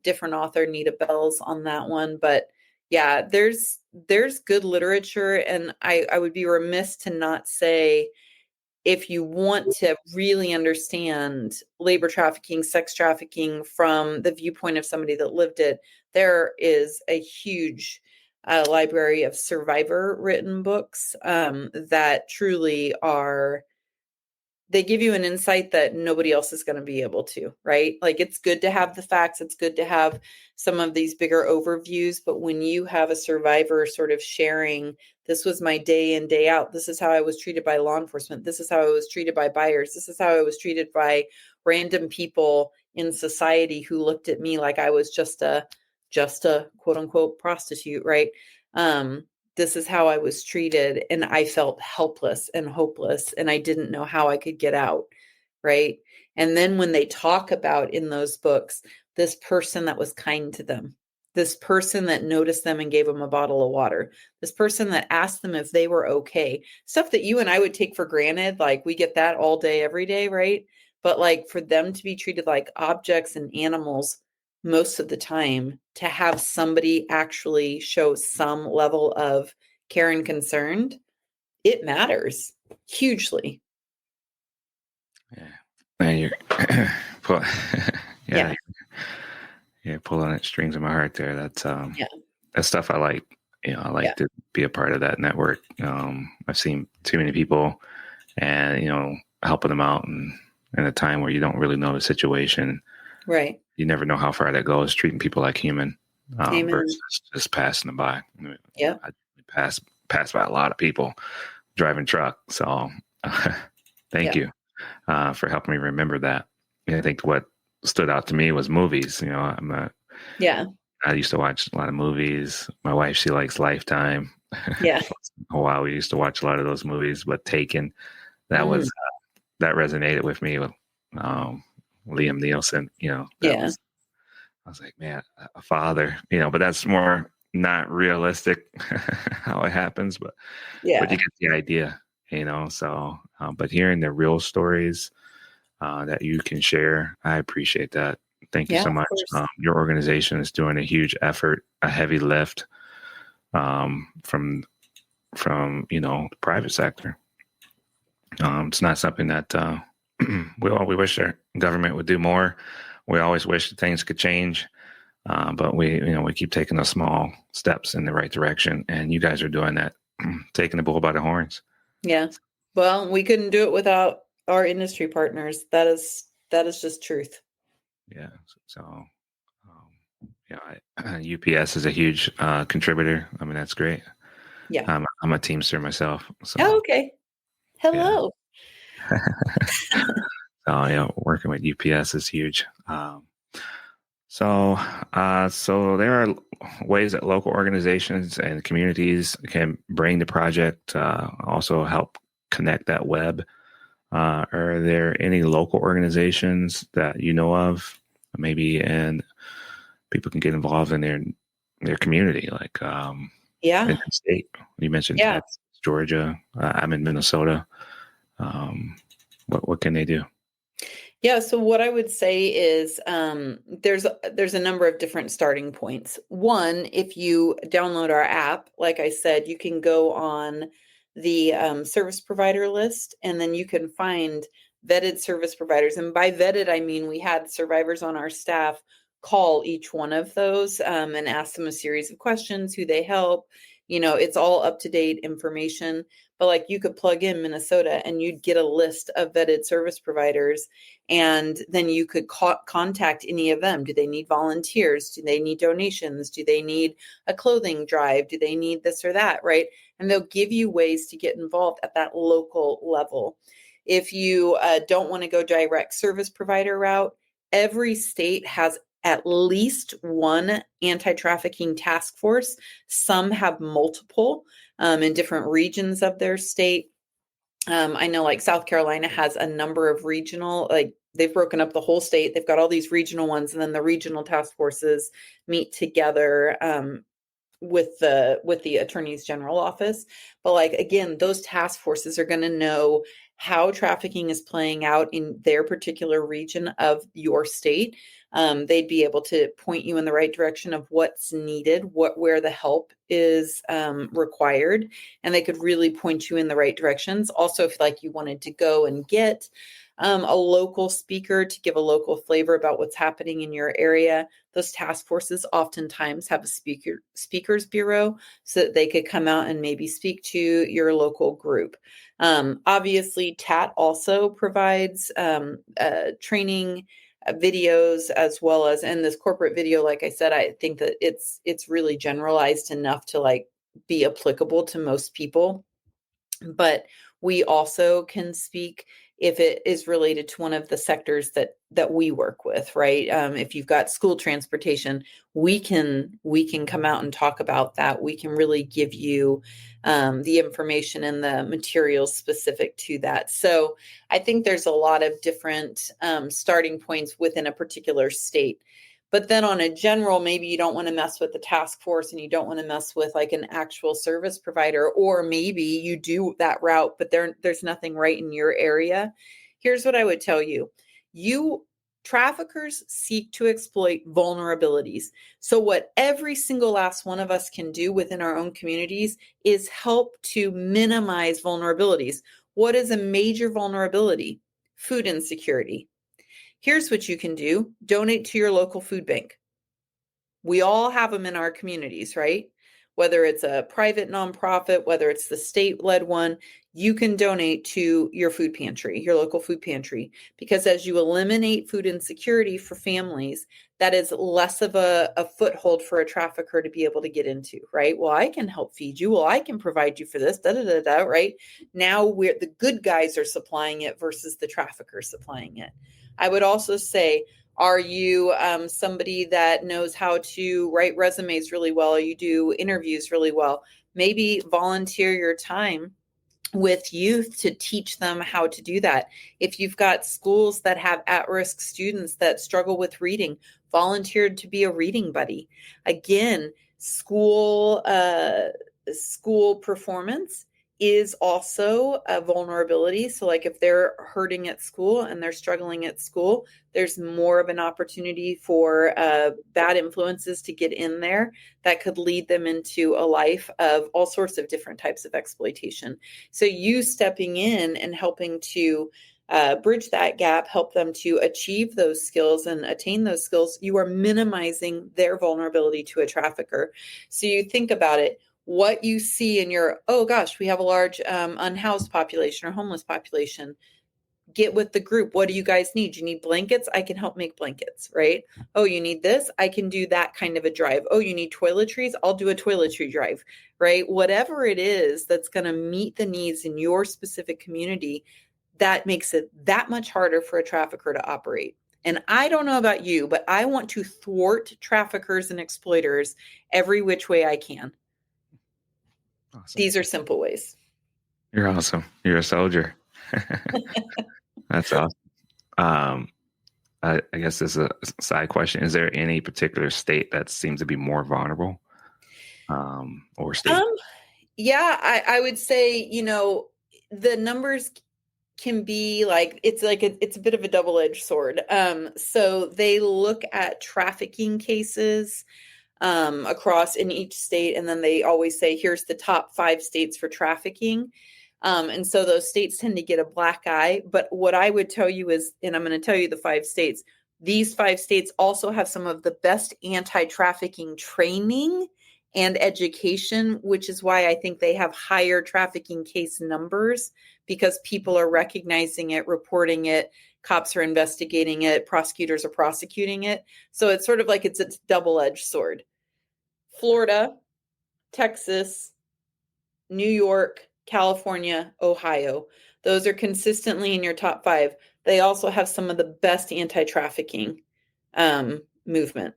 Different author, Nita Bells, on that one. But yeah, there's good literature, and I would be remiss to not say, if you want to really understand labor trafficking, sex trafficking from the viewpoint of somebody that lived it, there is a huge library of survivor written books that truly are, they give you an insight that nobody else is going to be able to, right? Like, it's good to have the facts. It's good to have some of these bigger overviews. But when you have a survivor sort of sharing, this was my day in, day out. This is how I was treated by law enforcement. This is how I was treated by buyers. This is how I was treated by random people in society who looked at me like I was just a quote unquote prostitute, right? This is how I was treated, and I felt helpless and hopeless, and I didn't know how I could get out, right? And then when they talk about in those books, this person that was kind to them, this person that noticed them and gave them a bottle of water, this person that asked them if they were okay, stuff that you and I would take for granted, like we get that all day, every day, right? But like, for them to be treated like objects and animals most of the time, to have somebody actually show some level of care and concern, it matters hugely. Yeah. And you're pull, Yeah. you're pulling at strings in my heart there. That's Yeah. that's stuff I like. I like to be a part of that network. I've seen too many people, and helping them out, and in a time where you don't really know the situation. Right. You never know how far that goes. Treating people like human Amen. versus just passing them by. Yeah. I pass by a lot of people driving truck. So thank you for helping me remember that. I think what stood out to me was movies. I used to watch a lot of movies. My wife, she likes Lifetime. Yeah. A while we used to watch a lot of those movies, but Taken, that was that resonated with me with Liam Nielsen. I was like, man, a father. But that's more not realistic how it happens, but you get the idea. So but hearing the real stories that you can share, I appreciate that. Thank you so much. Your organization is doing a huge effort, a heavy lift from the private sector. It's not something that we wish our government would do more. We always wish that things could change, but we keep taking those small steps in the right direction, and you guys are doing that, taking the bull by the horns. Yeah. Well, we couldn't do it without our industry partners. That is just truth. Yeah. So, UPS is a huge contributor. I mean, that's great. Yeah. I'm a Teamster myself. So. Oh, okay. Hello. Yeah. So, working with UPS is huge. So there are ways that local organizations and communities can bring the project, also help connect that web. Are there any local organizations that you know of, maybe, and people can get involved in their community, like in Yeah. the state? You mentioned Yeah. Texas, Georgia. I'm in Minnesota. Um, what can they do? Yeah, so what I would say is there's a number of different starting points. One, if you download our app, like I said, you can go on the service provider list, and then you can find vetted service providers. And by vetted, I mean we had survivors on our staff call each one of those and ask them a series of questions, who they help. It's all up to date information. But like you could plug in Minnesota and you'd get a list of vetted service providers, and then you could contact any of them. Do they need volunteers? Do they need donations? Do they need a clothing drive? Do they need this or that? Right. And they'll give you ways to get involved at that local level. If you don't want to go direct service provider route, every state has at least one anti-trafficking task force. Some have multiple in different regions of their state. I know like South Carolina has a number of regional, like they've broken up the whole state. They've got all these regional ones, and then the regional task forces meet together with the attorney's general office. But like again, those task forces are going to know how trafficking is playing out in their particular region of your state. They'd be able to point you in the right direction of what's needed, where the help is required, and they could really point you in the right directions. Also, if like you wanted to go and get a local speaker to give a local flavor about what's happening in your area, those task forces oftentimes have a speakers bureau so that they could come out and maybe speak to your local group. Obviously, TAT also provides training videos, as well as, and this corporate video, like I said, I think that it's really generalized enough to like be applicable to most people. But we also can speak if it is related to one of the sectors that we work with, right? If you've got school transportation, we can come out and talk about that. We can really give you the information and the materials specific to that. So I think there's a lot of different starting points within a particular state. But then on a general, maybe you don't want to mess with the task force and you don't want to mess with like an actual service provider, or maybe you do that route, but there's nothing right in your area. Here's what I would tell you. Traffickers seek to exploit vulnerabilities. So what every single last one of us can do within our own communities is help to minimize vulnerabilities. What is a major vulnerability? Food insecurity. Here's what you can do. Donate to your local food bank. We all have them in our communities, right? Whether it's a private nonprofit, whether it's the state-led one, you can donate to your food pantry, your local food pantry, because as you eliminate food insecurity for families, that is less of a foothold for a trafficker to be able to get into, right? Well, I can help feed you. Well, I can provide you for this, right? Now the good guys are supplying it versus the trafficker supplying it. I would also say, are you somebody that knows how to write resumes really well, or you do interviews really well? Maybe volunteer your time with youth to teach them how to do that. If you've got schools that have at-risk students that struggle with reading, volunteer to be a reading buddy. Again, school performance is also a vulnerability. So like if they're hurting at school and they're struggling at school, there's more of an opportunity for bad influences to get in there that could lead them into a life of all sorts of different types of exploitation. So you stepping in and helping to bridge that gap, help them to achieve those skills and attain those skills, you are minimizing their vulnerability to a trafficker. So you think about it. What you see in your, oh gosh, we have a large unhoused population or homeless population. Get with the group. What do you guys need? You need blankets? I can help make blankets, right? Oh, you need this? I can do that kind of a drive. Oh, you need toiletries? I'll do a toiletry drive, right? Whatever it is that's going to meet the needs in your specific community, that makes it that much harder for a trafficker to operate. And I don't know about you, but I want to thwart traffickers and exploiters every which way I can. Awesome. These are simple ways. You're awesome. You're a soldier. That's awesome. Um, I guess this is a side question. Is there any particular state that seems to be more vulnerable, or state? Yeah, I would say, the numbers can be it's a bit of a double-edged sword. So they look at trafficking cases across in each state, and then they always say, here's the top 5 states for trafficking. And so those states tend to get a black eye. But what I would tell you is, and I'm going to tell you the 5 states, these 5 states also have some of the best anti-trafficking training and education, which is why I think they have higher trafficking case numbers, because people are recognizing it, reporting it, cops are investigating it, prosecutors are prosecuting it. So it's sort of like it's a double-edged sword. Florida, Texas, New York, California, Ohio. Those are consistently in your top 5. They also have some of the best anti-trafficking movement.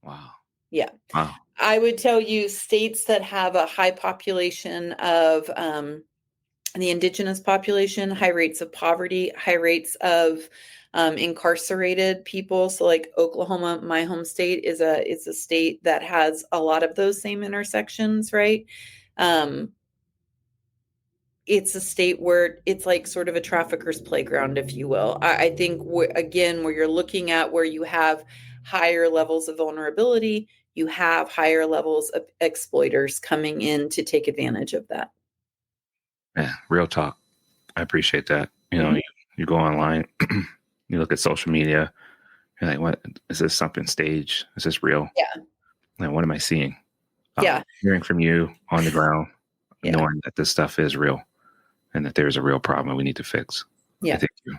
Wow. Yeah. Wow. I would tell you states that have a high population of the indigenous population, high rates of poverty, high rates of incarcerated people. So like Oklahoma, my home state, is a state that has a lot of those same intersections, right? It's a state where it's like sort of a trafficker's playground, if you will. I think, again, where you're looking at where you have higher levels of vulnerability, you have higher levels of exploiters coming in to take advantage of that. Yeah, real talk. I appreciate that. You go online, you look at social media, you're like, what is this, something staged? Is this real? Yeah. Like, what am I seeing? Yeah. Hearing from you on the ground, Yeah. knowing that this stuff is real and that there's a real problem we need to fix. Yeah. Thank you.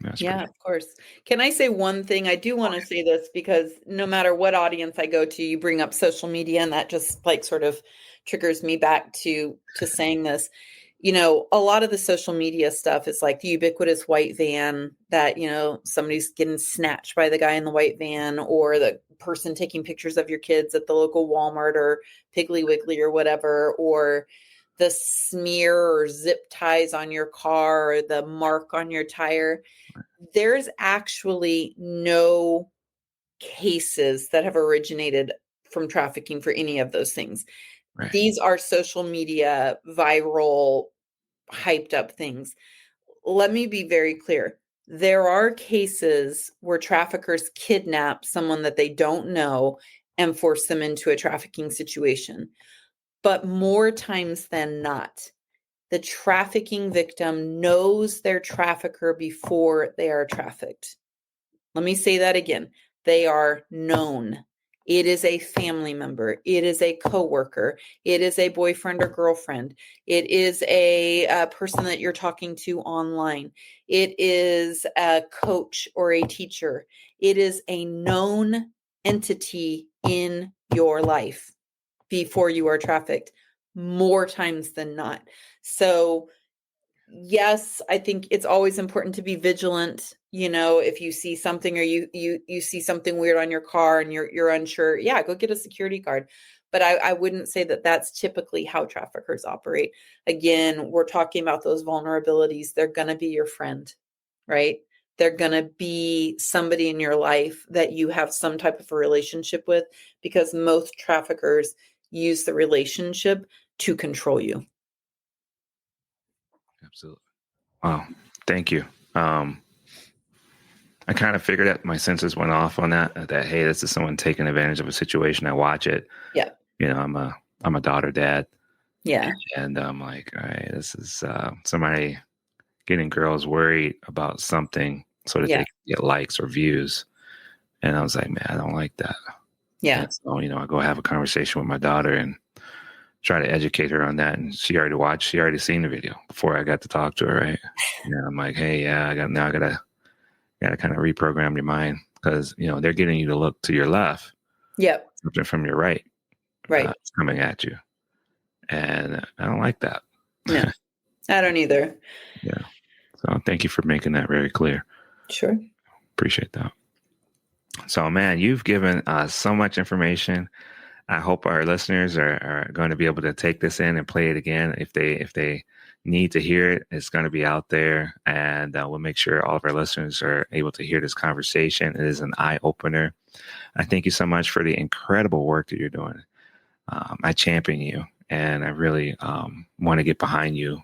That's Yeah, of course. Can I say one thing? I do want to say this because no matter what audience I go to, you bring up social media, and that just like sort of triggers me back to saying this. A lot of the social media stuff is like the ubiquitous white van that, somebody's getting snatched by the guy in the white van, or the person taking pictures of your kids at the local Walmart or Piggly Wiggly or whatever, or the smear or zip ties on your car, or the mark on your tire. There's actually no cases that have originated from trafficking for any of those things. right. These are social media, viral, hyped up things. Let me be very clear. There are cases where traffickers kidnap someone that they don't know and force them into a trafficking situation. But more times than not, the trafficking victim knows their trafficker before they are trafficked. Let me say that again. They are known. It is a family member. It is a coworker. It is a boyfriend or girlfriend. It is a person that you're talking to online. It is a coach or a teacher. It is a known entity in your life before you are trafficked, more times than not. So yes, I think it's always important to be vigilant. If you see something, or you see something weird on your car and you're unsure, yeah, go get a security guard. But I wouldn't say that that's typically how traffickers operate. Again, we're talking about those vulnerabilities. They're going to be your friend, right? They're going to be somebody in your life that you have some type of a relationship with, because most traffickers use the relationship to control you. Absolutely. Wow. Thank you. I kind of figured that my senses went off on that, hey, this is someone taking advantage of a situation. I watch it. Yeah. I'm a daughter dad. Yeah. And I'm like, all right, this is somebody getting girls worried about something so that they can get likes or views. And I was like, man, I don't like that. Yeah. And so, I go have a conversation with my daughter and try to educate her on that. And she already seen the video before I got to talk to her. Right. And I'm like, hey, yeah, I gotta kind of reprogram your mind, because, they're getting you to look to your left. Yep. Something from your right. Right. Coming at you. And I don't like that. No, I don't either. Yeah. So thank you for making that very clear. Sure. Appreciate that. So, man, you've given so much information. I hope our listeners are going to be able to take this in and play it again. If they need to hear it, it's going to be out there, and we'll make sure all of our listeners are able to hear this conversation. It is an eye opener. I thank you so much for the incredible work that you're doing. I champion you, and I really want to get behind you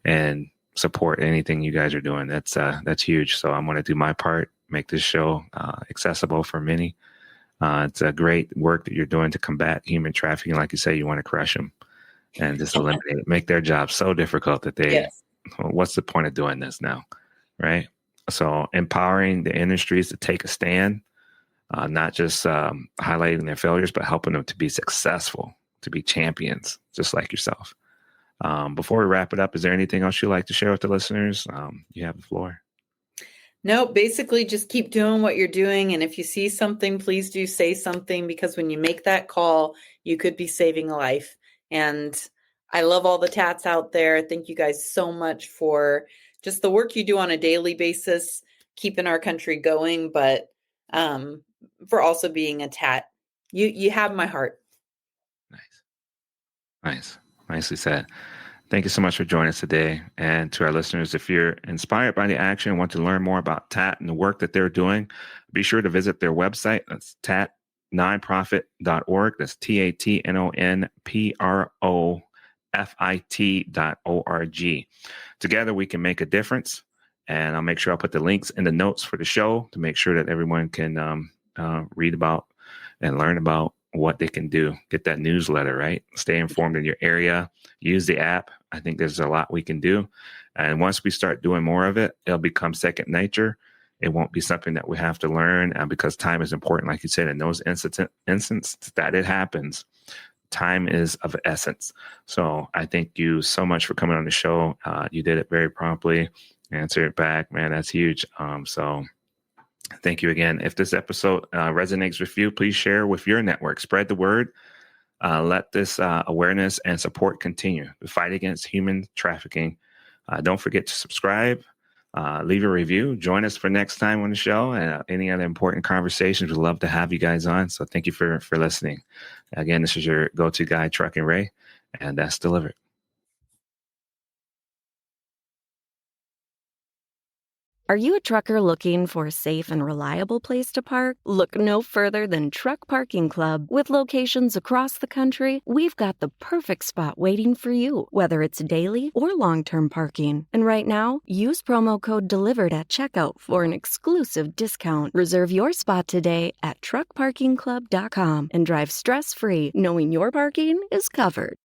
and support anything you guys are doing. That's huge. So I'm going to do my part, make this show accessible for many. It's a great work that you're doing to combat human trafficking. Like you say, you want to crush them and just eliminate it, make their job so difficult that Yes. well, what's the point of doing this now? Right. So empowering the industries to take a stand, not just highlighting their failures, but helping them to be successful, to be champions, just like yourself. Before we wrap it up, is there anything else you'd like to share with the listeners? You have the floor. No, basically just keep doing what you're doing. And if you see something, please do say something, because when you make that call, you could be saving a life. And I love all the tats out there. Thank you guys so much for just the work you do on a daily basis, keeping our country going, but for also being a tat. You have my heart. Nice. Nicely said. Thank you so much for joining us today. And to our listeners, if you're inspired by the action and want to learn more about TAT and the work that they're doing, be sure to visit their website. That's tatnonprofit.org. That's tatnonprofit.org. Together, we can make a difference. And I'll make sure I'll put the links in the notes for the show to make sure that everyone can read about and learn about what they can do. Get that newsletter, right? Stay informed in your area. Use the app. I think there's a lot we can do. And once we start doing more of it, it'll become second nature. It won't be something that we have to learn because time is important. Like you said, in those instances that it happens, time is of essence. So I thank you so much for coming on the show. You did it very promptly. Answer it back, man. That's huge. So thank you again. If this episode resonates with you, please share with your network. Spread the word. Let this awareness and support continue. The fight against human trafficking. Don't forget to subscribe. Leave a review. Join us for next time on the show and any other important conversations. We'd love to have you guys on. So thank you for listening. Again, this is your go-to guy, Trucking Ray, and that's delivered. Are you a trucker looking for a safe and reliable place to park? Look no further than Truck Parking Club. With locations across the country, we've got the perfect spot waiting for you, whether it's daily or long-term parking. And right now, use promo code DELIVERED at checkout for an exclusive discount. Reserve your spot today at truckparkingclub.com and drive stress-free, knowing your parking is covered.